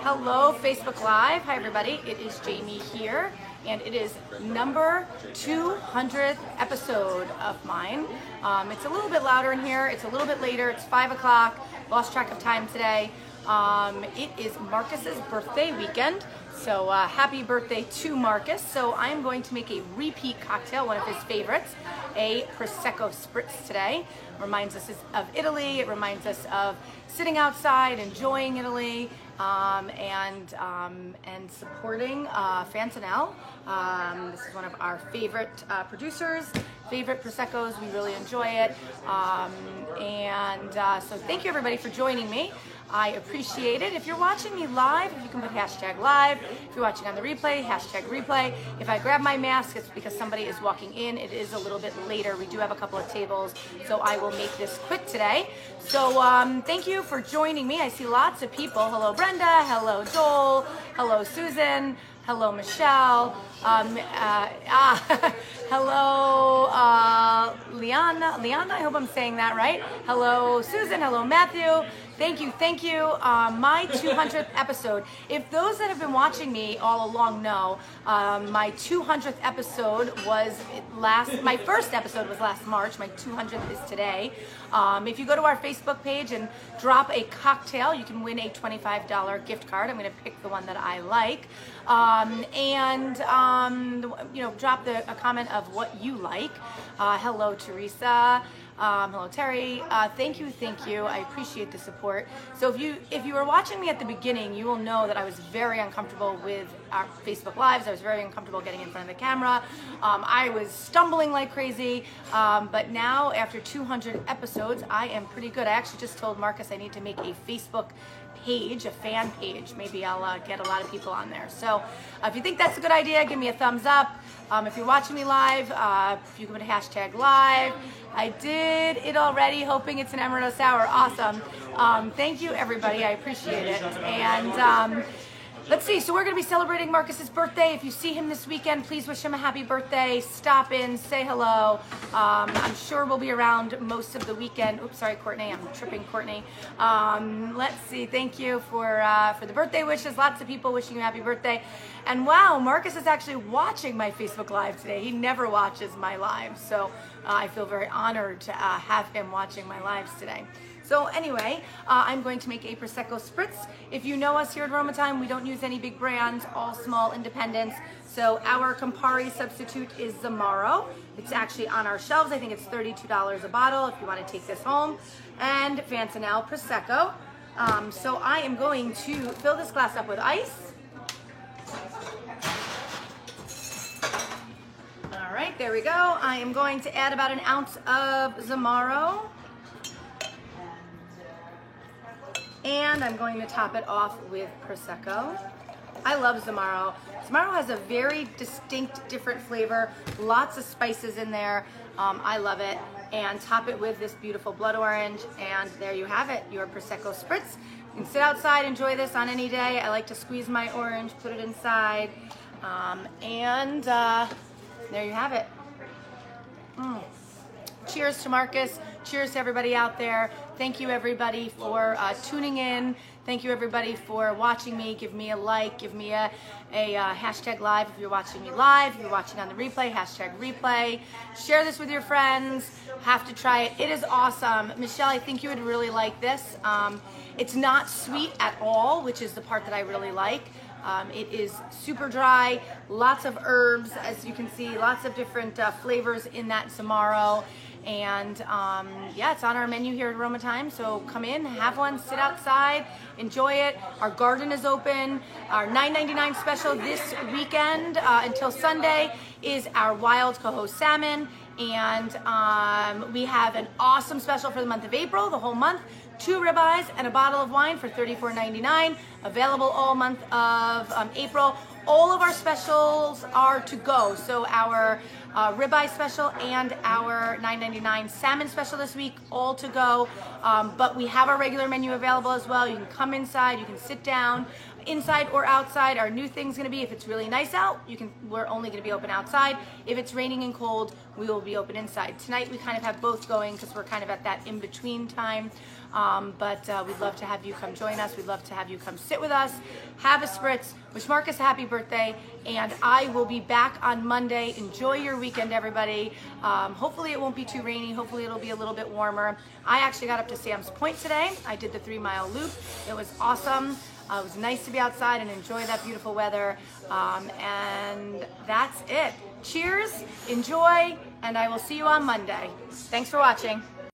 Hello, Facebook Live. Hi, everybody. It is Jamie here, and it is number 200th episode of mine. It's a little bit louder in here. It's a little bit later. It's 5 o'clock. Lost track of time today. It is Marcus's birthday weekend, so happy birthday to Marcus. So I'm going to make a repeat cocktail, one of his favorites, a Prosecco Spritz today. Reminds us of Italy. It reminds us of sitting outside, enjoying Italy, and supporting Fantanel. This is one of our favorite producers, favorite Proseccos. We really enjoy it. So thank you everybody for joining me. I appreciate it. If you're watching me live, you can put hashtag live. If you're watching on the replay, hashtag replay. If I grab my mask, it's because somebody is walking in. It is a little bit later. We do have a couple of tables, so I will make this quick today. So thank you for joining me. I see lots of people. Hello, Brenda. Hello, Joel. Hello, Susan. Hello, Michelle. Hello, Liana. Liana, I hope I'm saying that right. Hello, Susan. Hello, Matthew. Thank you, thank you. My 200th episode. If those that have been watching me all along know, my 200th episode was my first episode was last March. My 200th is today. If you go to our Facebook page and drop a cocktail, you can win a $25 gift card. I'm going to pick the one that I like. Drop a comment of what you like. Hello, Teresa. Hello, Terry. Thank you. I appreciate the support. So if you were watching me at the beginning, you will know that I was very uncomfortable with our Facebook Lives. I was very uncomfortable getting in front of the camera. I was stumbling like crazy. But now, after 200 episodes, I am pretty good. I actually just told Marcus I need to make a Facebook page, a fan page. Maybe I'll get a lot of people on there. So if you think that's a good idea, give me a thumbs up. If you're watching me live, if you can put a hashtag live. I did it already, hoping it's an Amaretto Sour. Awesome. Thank you, everybody. I appreciate it. And let's see. So we're going to be celebrating Marcus's birthday. If you see him this weekend, please wish him a happy birthday. Stop in, say hello. I'm sure we'll be around most of the weekend. Oops, sorry, Courtney. I'm tripping Courtney. Let's see. Thank you for the birthday wishes. Lots of people wishing you a happy birthday. And wow, Marcus is actually watching my Facebook Live today. He never watches my lives, so I feel very honored to have him watching my lives today. So anyway, I'm going to make a Prosecco Spritz. If you know us here at Roma Time, we don't use any big brands, all small independents. So our Campari substitute is Zamaro. It's actually on our shelves. I think it's $32 a bottle if you want to take this home. And Fantanel Prosecco. So I am going to fill this glass up with ice. All right, there we go. I am going to add about an ounce of Zamaro. And I'm going to top it off with Prosecco. I love Zamaro. Zamaro has a very distinct, different flavor. Lots of spices in there. I love it. And top it with this beautiful blood orange. And there you have it, your Prosecco Spritz. You can sit outside, enjoy this on any day. I like to squeeze my orange, put it inside. There you have it. Cheers to Marcus. Cheers to everybody out there. Thank you everybody for tuning in. Thank you everybody for watching me. Give me a like. Give me a hashtag live if you're watching me live. If you're watching on the replay, hashtag replay. Share this with your friends. Have to try it. It is awesome. Michelle, I think you would really like this. It's not sweet at all, which is the part that I really like. It is super dry, lots of herbs, as you can see, lots of different flavors in that Zamaro. And yeah, it's on our menu here at Roma Time. So come in, have one, sit outside, enjoy it. Our garden is open. Our $9.99 special this weekend until Sunday is our wild coho salmon. And we have an awesome special for the month of April, the whole month. 2 ribeyes and a bottle of wine for $34.99. Available all month of April. All of our specials are to go. So our ribeye special and our $9.99 salmon special this week, all to go. But we have our regular menu available as well. You can come inside, you can sit down, inside or outside. Our new thing's gonna be, if it's really nice out, we're only gonna be open outside. If it's raining and cold, we will be open inside. Tonight we kind of have both going because we're kind of at that in-between time. But we'd love to have you come join us. We'd love to have you come sit with us, have a spritz, wish Marcus a happy birthday, and I will be back on Monday. Enjoy your weekend, everybody. Hopefully it won't be too rainy. Hopefully it'll be a little bit warmer. I actually got up to Sam's Point today. I did the 3-mile loop. It was awesome. It was nice to be outside and enjoy that beautiful weather. And that's it. Cheers, enjoy, and I will see you on Monday. Thanks for watching.